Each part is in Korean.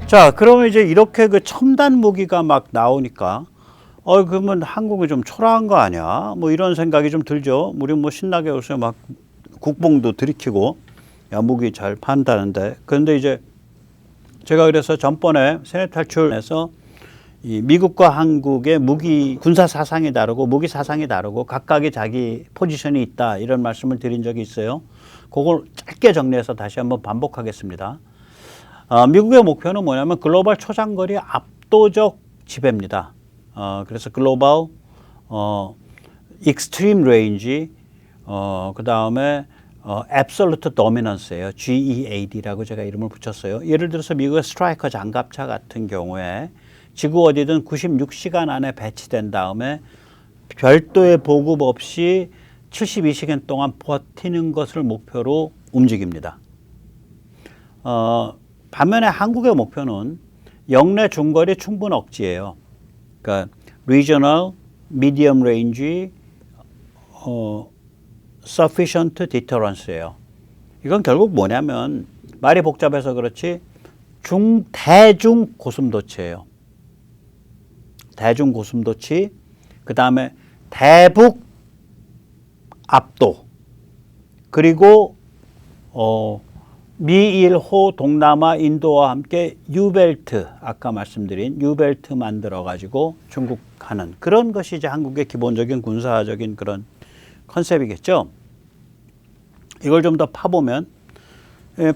자, 그러면 이제 이렇게 그 첨단 무기가 막 나오니까 그러면 한국이 좀 초라한 거 아니야? 뭐 이런 생각이 좀 들죠. 우리 뭐 신나게 요새 막 국뽕도 들이키고 야, 무기 잘 판다는데. 그런데 이제 제가 그래서 전번에 세뇌 탈출에서 이 미국과 한국의 무기 군사 사상이 다르고 무기 사상이 다르고 각각의 자기 포지션이 있다 이런 말씀을 드린 적이 있어요. 그걸 짧게 정리해서 다시 한번 반복하겠습니다. 미국의 목표는 뭐냐면 글로벌 초장거리 압도적 지배입니다. 그래서 글로벌 익스트림 레인지 그 다음에 absolute dominance예요. GEAD라고 제가 이름을 붙였어요. 예를 들어서 미국의 스트라이커 장갑차 같은 경우에 지구 어디든 96시간 안에 배치된 다음에 별도의 보급 없이 72시간 동안 버티는 것을 목표로 움직입니다. 반면에 한국의 목표는 영내 중거리 충분 억지예요. 그러니까 regional, medium range, sufficient deterrence예요. 이건 결국 뭐냐면 말이 복잡해서 그렇지 대중 고슴도치예요. 대중 고슴도치, 그 다음에 대북 압도, 그리고 미일호 동남아 인도와 함께 유벨트, 아까 말씀드린 유벨트 만들어 가지고 중국 하는 그런 것이 이제 한국의 기본적인 군사적인 그런 컨셉이겠죠. 이걸 좀 더 파보면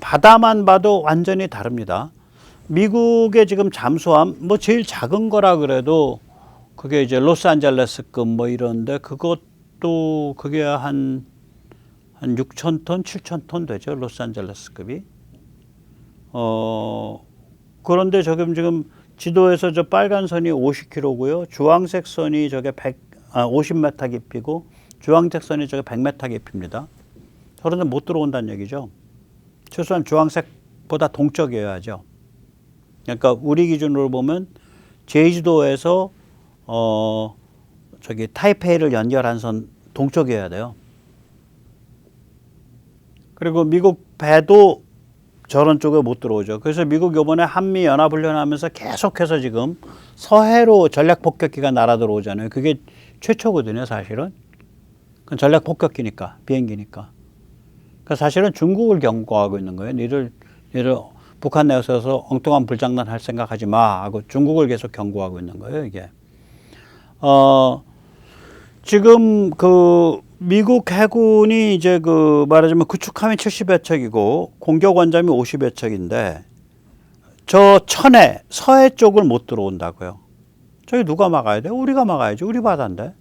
바다만 봐도 완전히 다릅니다. 미국의 지금 잠수함 뭐 제일 작은 거라 그래도 그게 이제 로스안젤레스급 뭐 이런데 그것도 그게 한 6,000톤, 7,000톤 되죠. 로스안젤레스급이. 그런데 지금 지도에서 저 빨간 선이 50km고요. 주황색 선이 저게 50m 깊이고 주황색 선이 저게 100m 깊이입니다. 그런데 못 들어온다는 얘기죠. 최소한 주황색보다 동쪽이어야죠. 그러니까 우리 기준으로 보면 제주도에서 저기 타이페이를 연결한 선 동쪽이어야 돼요. 그리고 미국 배도 저런 쪽에 못 들어오죠. 그래서 미국 이번에 한미 연합훈련하면서 계속해서 지금 서해로 전략 폭격기가 날아 들어오잖아요. 그게 최초거든요, 사실은. 그건 전략 폭격기니까, 비행기니까. 그러니까 사실은 중국을 경고하고 있는 거예요. 니들 북한 내에서 엉뚱한 불장난 할 생각하지 마 하고 중국을 계속 경고하고 있는 거예요, 이게. 지금 그 미국 해군이 이제 그 말하자면 구축함이 70여 척이고 공격 원잠이 50여 척인데 저 천해 서해 쪽을 못 들어온다고요. 저기 누가 막아야 돼요? 우리가 막아야죠. 우리 바다인데.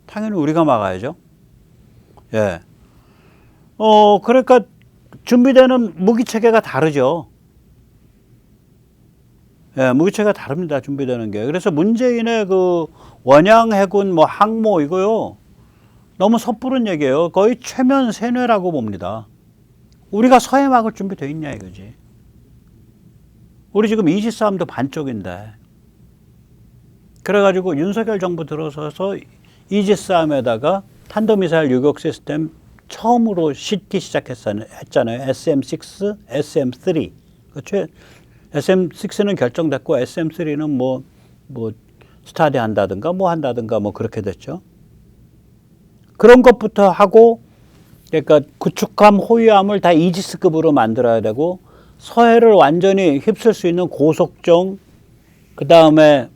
당연히 우리가 막아야죠. 예. 그러니까 준비되는 무기 체계가 다르죠. 예, 무기 체계가 다릅니다. 준비되는 게. 그래서 문재인의 그 원양 해군 뭐 항모 이거요. 너무 섣부른 얘기예요. 거의 최면 세뇌라고 봅니다. 우리가 서해 막을 준비 돼 있냐 이거지. 우리 지금 이지스함도 반쪽인데. 그래가지고 윤석열 정부 들어서서 이지스함에다가 탄도미사일 유격 시스템 처음으로 싣기 시작했잖아요. SM6, SM3. SM6는 결정됐고 SM3는 뭐 스타디 한다든가 뭐 한다든가 뭐 그렇게 됐죠. 그런 것부터 하고 그러니까 구축함, 호위함을 다 이지스급으로 만들어야 되고 서해를 완전히 휩쓸 수 있는 고속정, 그 다음에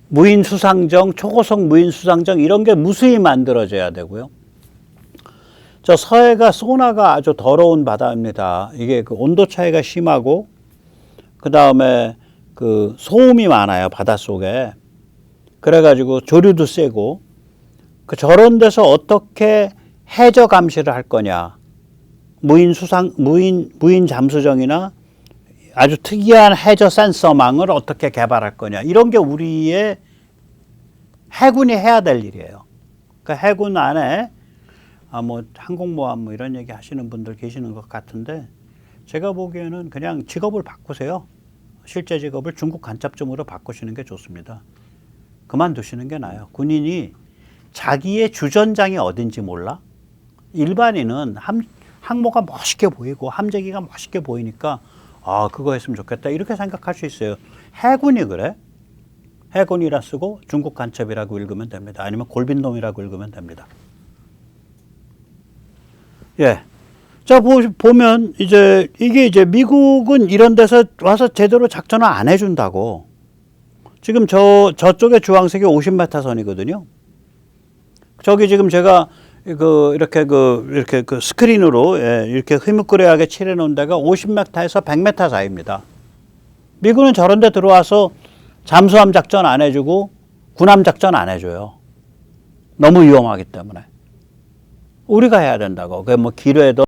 무인 수상정, 초고속 무인 수상정 이런 게 무수히 만들어져야 되고요. 저 서해가 소나가 아주 더러운 바다입니다. 이게 그 온도 차이가 심하고 그 다음에 그 소음이 많아요, 바닷속에. 그래가지고 조류도 세고 저런 데서 어떻게 해저 감시를 할 거냐. 무인 잠수정이나 아주 특이한 해저 센서망을 어떻게 개발할 거냐. 이런 게 우리의 해군이 해야 될 일이에요. 그러니까 해군 안에 뭐 항공모함 뭐 이런 얘기 하시는 분들 계시는 것 같은데 제가 보기에는 그냥 직업을 바꾸세요. 실제 직업을 중국 간첩점으로 바꾸시는 게 좋습니다. 그만두시는 게 나아요. 군인이 자기의 주전장이 어딘지 몰라? 일반인은 항모가 멋있게 보이고 함재기가 멋있게 보이니까 아, 그거 했으면 좋겠다. 이렇게 생각할 수 있어요. 해군이 그래. 해군이라 쓰고 중국 간첩이라고 읽으면 됩니다. 아니면 골빈놈이라고 읽으면 됩니다. 예. 자, 보면 이제 이게 이제 미국은 이런 데서 와서 제대로 작전을 안 해준다고. 지금 저쪽에 주황색이 50m 선이거든요. 저기 지금 제가 이렇게 스크린으로, 예, 이렇게 흐뭇그레하게 칠해 놓은 데가 50m에서 100m 사이입니다. 미국은 저런 데 들어와서 잠수함 작전 안 해주고 군함 작전 안 해줘요. 너무 위험하기 때문에. 우리가 해야 된다고. 그게 뭐 기뢰든,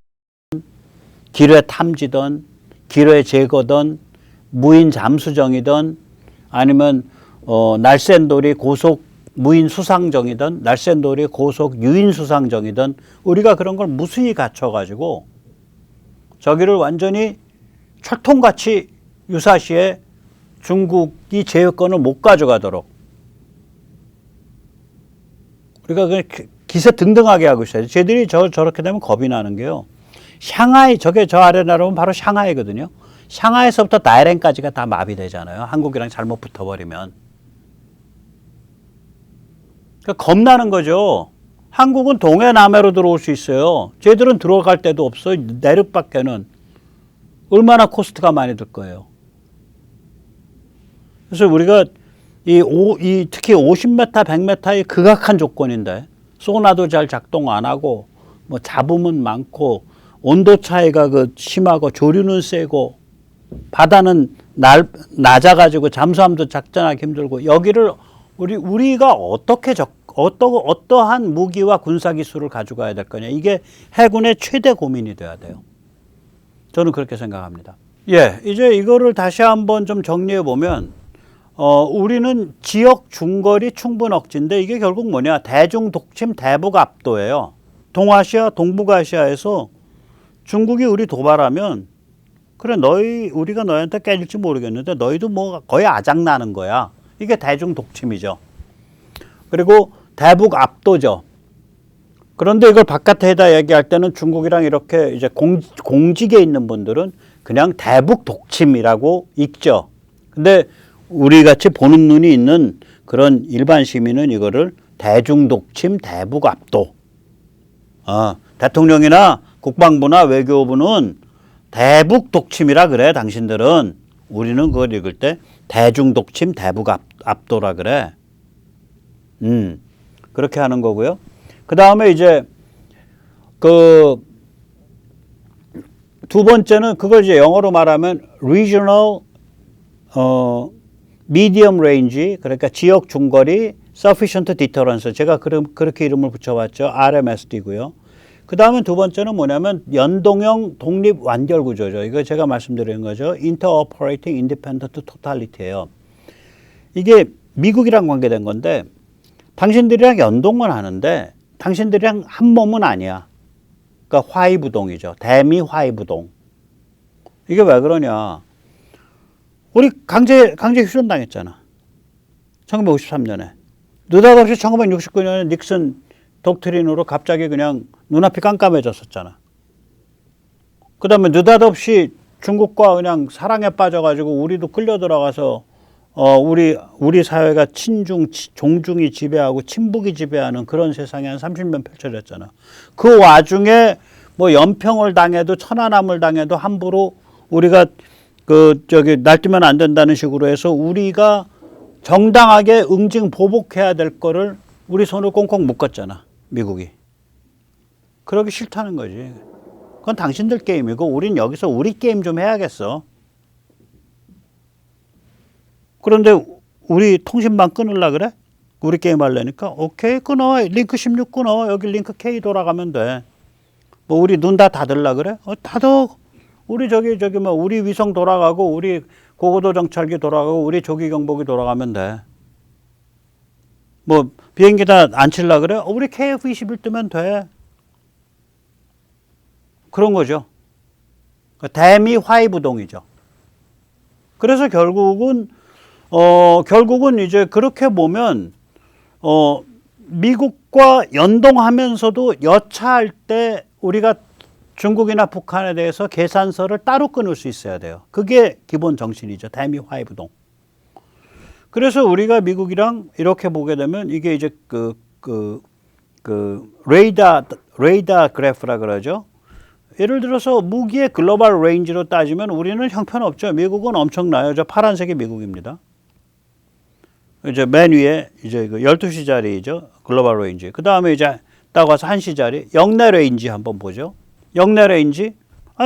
기뢰 탐지든, 기뢰 제거든, 무인 잠수정이든, 아니면 날쌘돌이 고속 무인 수상정이든, 날쌘돌이 고속 유인 수상정이든, 우리가 그런 걸 무수히 갖춰가지고 저기를 완전히 철통같이 유사시에 중국이 제휴권을 못 가져가도록 우리가 그 기세 등등하게 하고 있어요. 쟤들이 저렇게 되면 겁이 나는 게요. 샹하이, 저게 저 아래 나라면 바로 샹하이거든요. 샹하이에서부터 다이랭까지가 다 마비되잖아요. 한국이랑 잘못 붙어버리면. 그러니까 겁나는 거죠. 한국은 동해 남해로 들어올 수 있어요. 쟤들은 들어갈 데도 없어. 내륙밖에는. 얼마나 코스트가 많이 들 거예요. 그래서 우리가 특히 50m, 100m의 극악한 조건인데 소나도 잘 작동 안 하고 뭐 잡음은 많고 온도 차이가 심하고 조류는 세고 바다는 낮아가지고 잠수함도 작전하기 힘들고 여기를 우리가 어떠한 무기와 군사 기술을 가져가야 될 거냐. 이게 해군의 최대 고민이 돼야 돼요. 저는 그렇게 생각합니다. 예, 이제 이거를 다시 한번 좀 정리해 보면 우리는 지역 중거리 충분 억지인데 이게 결국 뭐냐. 대중 독침 대북 압도예요. 동아시아, 동북아시아에서 중국이 우리 도발하면 그래 우리가 너희한테 깨질지 모르겠는데 너희도 뭐 거의 아작나는 거야. 이게 대중 독침이죠. 그리고 대북 압도죠. 그런데 이걸 바깥에다 얘기할 때는 중국이랑 이렇게 이제 공직에 있는 분들은 그냥 대북 독침이라고 읽죠. 근데 우리 같이 보는 눈이 있는 그런 일반 시민은 이거를 대중 독침, 대북 압도. 대통령이나 국방부나 외교부는 대북 독침이라 그래, 당신들은. 우리는 그걸 읽을 때 대중 독침, 대북 압도라 그래. 그렇게 하는 거고요. 그 다음에 이제 두 번째는 그걸 이제 영어로 말하면 regional medium range, 그러니까 지역 중거리 sufficient deterrence. 제가 그렇게 이름을 붙여봤죠. RMSD고요. 그 다음에 두 번째는 뭐냐면 연동형 독립 완결 구조죠. 이거 제가 말씀드리는 거죠. Interoperating Independent Totality예요. 이게 미국이랑 관계된 건데 당신들이랑 연동은 하는데 당신들이랑 한 몸은 아니야. 그러니까 화이부동이죠. 대미 화이부동. 이게 왜 그러냐. 우리 강제 휴전 당했잖아. 1953년에. 느닷없이 1969년에 닉슨 독트린으로 갑자기 그냥 눈앞이 깜깜해졌었잖아. 그 다음에 느닷없이 중국과 그냥 사랑에 빠져가지고 우리도 끌려 들어가서 우리 사회가 종중이 지배하고 친북이 지배하는 그런 세상이 한 30년 펼쳐졌잖아. 그 와중에 뭐 연평을 당해도 천안함을 당해도 함부로 우리가 날뛰면 안 된다는 식으로 해서 우리가 정당하게 응징 보복해야 될 거를 우리 손을 꽁꽁 묶었잖아, 미국이. 그러기 싫다는 거지. 그건 당신들 게임이고 우린 여기서 우리 게임 좀 해야겠어. 그런데 우리 통신망 끊으려 그래? 우리 게임 하려니까 오케이 끊어. 링크 16 끊어. 여기 링크 K 돌아가면 돼. 뭐 우리 눈 다 닫으려 그래? 닫어. 우리 우리 위성 돌아가고 우리 고고도 정찰기 돌아가고 우리 조기 경보기 돌아가면 돼. 뭐 비행기 다 안 칠라 그래? 우리 KF-21 뜨면 돼. 그런 거죠. 대미 화이부동이죠. 그래서 결국은 이제 그렇게 보면 미국과 연동하면서도 여차할 때 우리가 중국이나 북한에 대해서 계산서를 따로 끊을 수 있어야 돼요. 그게 기본 정신이죠. 대미 화해부동. 그래서 우리가 미국이랑 이렇게 보게 되면 이게 이제 레이더 그래프라 그러죠. 예를 들어서 무기의 글로벌 레인지로 따지면 우리는 형편없죠. 미국은 엄청나요. 저 파란색이 미국입니다. 이제 맨 위에 이제 그 12시 자리죠. 글로벌 레인지. 그 다음에 이제 딱 와서 1시 자리. 영내 레인지 한번 보죠. 영내 레인지.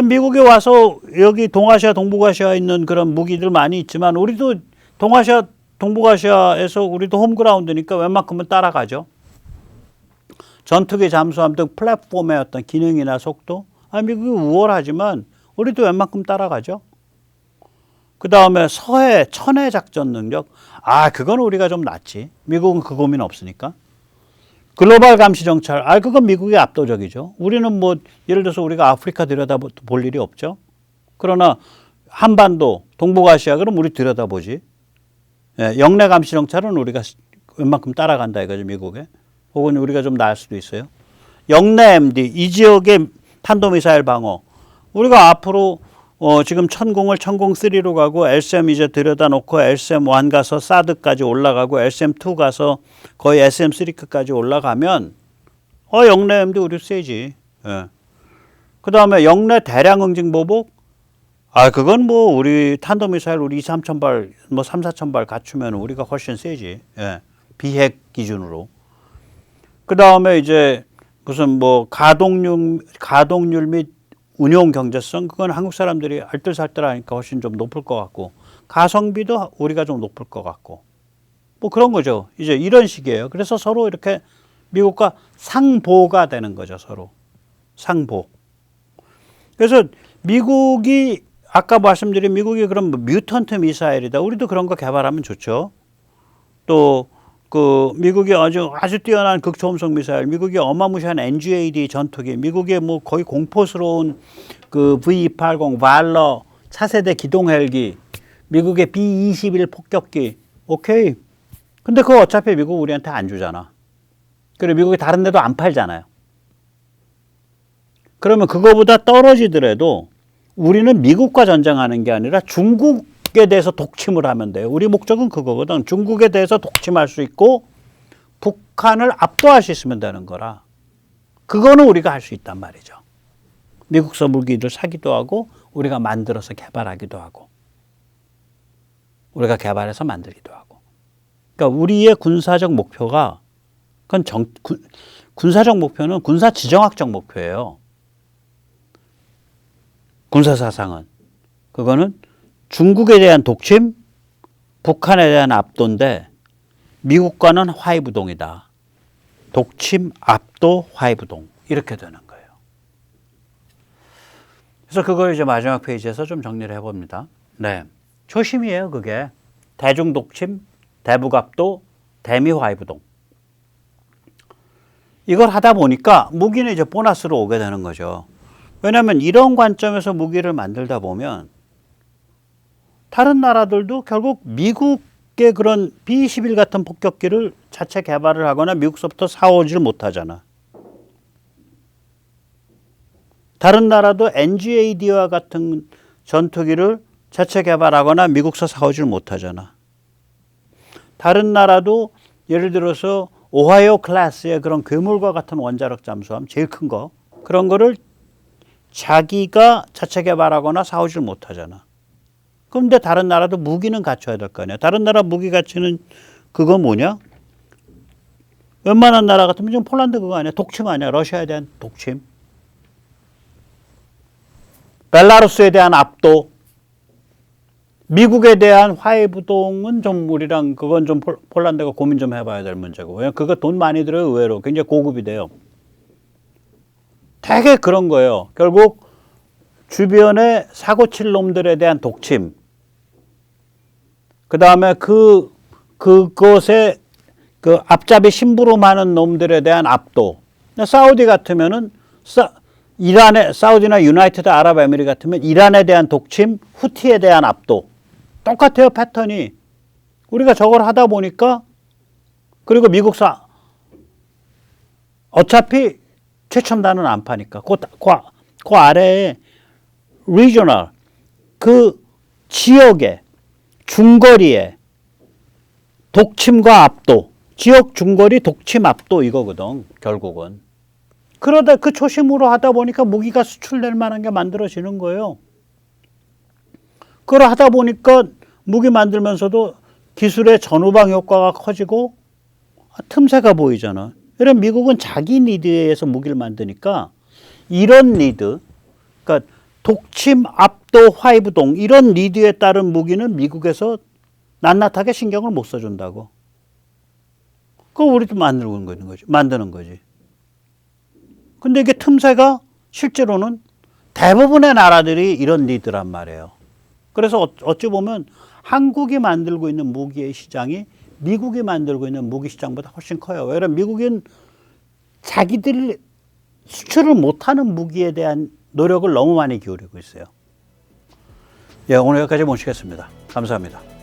미국에 와서 여기 동아시아, 동북아시아에 있는 그런 무기들 많이 있지만 우리도 동아시아, 동북아시아에서 우리도 홈그라운드니까 웬만큼은 따라가죠. 전투기 잠수함 등 플랫폼의 어떤 기능이나 속도. 미국이 우월하지만 우리도 웬만큼 따라가죠. 그 다음에 서해, 천해 작전 능력. 그건 우리가 좀 낫지. 미국은 그 고민 없으니까. 글로벌 감시 정찰. 그건 미국이 압도적이죠. 우리는 뭐 예를 들어서 우리가 아프리카 들여다볼 일이 없죠. 그러나 한반도, 동북아시아 그럼 우리 들여다보지. 영내 감시 정찰은 우리가 웬만큼 따라간다 이거죠, 미국에. 혹은 우리가 좀 나을 수도 있어요. 영내 MD, 이 지역의 탄도미사일 방어. 우리가 앞으로 지금 천공을 천공3로 가고 LSM 이제 들여다놓고 LSM1 가서 사드까지 올라가고 LSM2 가서 거의 SM3까지 올라가면 영내 MD 우리 세지. 그 다음에 영내 대량 응징 보복. 그건 뭐 우리 탄도미사일 우리 2,3천 발, 뭐 3,4천 발 갖추면 우리가 훨씬 세지. 비핵 기준으로. 그 다음에 이제 무슨 뭐 가동률 및 운용 경제성, 그건 한국 사람들이 알뜰살뜰하니까 훨씬 좀 높을 것 같고, 가성비도 우리가 좀 높을 것 같고, 뭐 그런 거죠. 이제 이런 식이에요. 그래서 서로 이렇게 미국과 상보가 되는 거죠. 서로 상보. 그래서 미국이 아까 말씀드린 미국이 그런 뮤턴트 미사일이다. 우리도 그런 거 개발하면 좋죠. 또 그 미국이 아주 뛰어난 극초음속 미사일, 미국이 어마무시한 NGAD 전투기, 미국의 뭐 거의 공포스러운 그 V280 발러 차세대 기동 헬기, 미국의 B-21 폭격기. 오케이. 근데 그거 어차피 미국 우리한테 안 주잖아. 그리고 미국이 다른 데도 안 팔잖아요. 그러면 그거보다 떨어지더라도 우리는 미국과 전쟁하는 게 아니라 중국에 대해서 독침을 하면 돼요. 우리 목적은 그거거든. 중국에 대해서 독침할 수 있고 북한을 압도할 수 있으면 되는 거라. 그거는 우리가 할 수 있단 말이죠. 미국서 무기를 사기도 하고 우리가 만들어서 개발하기도 하고 우리가 개발해서 만들기도 하고. 그러니까 우리의 군사적 목표가 군사적 목표는 군사 지정학적 목표예요. 군사사상은. 그거는 중국에 대한 독침, 북한에 대한 압도인데 미국과는 화해부동이다. 독침, 압도, 화해부동. 이렇게 되는 거예요. 그래서 그걸 이제 마지막 페이지에서 좀 정리를 해봅니다. 네. 초심이에요, 그게. 대중독침, 대북압도, 대미화해부동. 이걸 하다 보니까 무기는 이제 보너스로 오게 되는 거죠. 왜냐하면 이런 관점에서 무기를 만들다 보면 다른 나라들도 결국 미국의 그런 B-21 같은 폭격기를 자체 개발을 하거나 미국서부터 사오지를 못하잖아. 다른 나라도 NGAD와 같은 전투기를 자체 개발하거나 미국서 사오지를 못하잖아. 다른 나라도 예를 들어서 오하이오 클래스의 그런 괴물과 같은 원자력 잠수함, 제일 큰 거, 그런 거를 자기가 자체 개발하거나 사오질 못하잖아. 그런데 다른 나라도 무기는 갖춰야 될 거 아니야. 다른 나라 무기 가치는 그거 뭐냐? 웬만한 나라 같으면 지금 폴란드 그거 아니야? 독침 아니야? 러시아에 대한 독침. 벨라루스에 대한 압도. 미국에 대한 화해부동은 좀 우리랑 그건 좀 폴란드가 고민 좀 해봐야 될 문제고. 왜냐면 그거 돈 많이 들어요. 의외로. 굉장히 고급이 돼요. 되게 그런 거예요. 결국 주변에 사고칠 놈들에 대한 독침. 그 다음에 그것에 그 앞잡이 심부름하는 놈들에 대한 압도. 사우디 같으면은 사우디나 유나이티드 아랍에미리 같으면 이란에 대한 독침, 후티에 대한 압도. 똑같아요, 패턴이. 우리가 저걸 하다 보니까 그리고 미국사 어차피 최첨단은 안 파니까 그 아래에 regional, 그 지역에, 중거리에 독침과 압도, 지역 중거리 독침 압도 이거거든, 결국은. 그러다 그 초심으로 하다 보니까 무기가 수출될 만한 게 만들어지는 거예요. 그걸 하다 보니까 무기 만들면서도 기술의 전후방 효과가 커지고 틈새가 보이잖아. 이런 미국은 자기 니드에 의해서 무기를 만드니까 이런 니드, 그러니까 독침, 압도, 화이브동 이런 니드에 따른 무기는 미국에서 낱낱하게 신경을 못 써준다고. 그거 우리도 만드는 거지. 근데 이게 틈새가 실제로는 대부분의 나라들이 이런 니드란 말이에요. 그래서 어찌 보면 한국이 만들고 있는 무기의 시장이 미국이 만들고 있는 무기 시장보다 훨씬 커요. 왜냐하면 미국은 자기들이 수출을 못하는 무기에 대한 노력을 너무 많이 기울이고 있어요. 예, 오늘 여기까지 모시겠습니다. 감사합니다.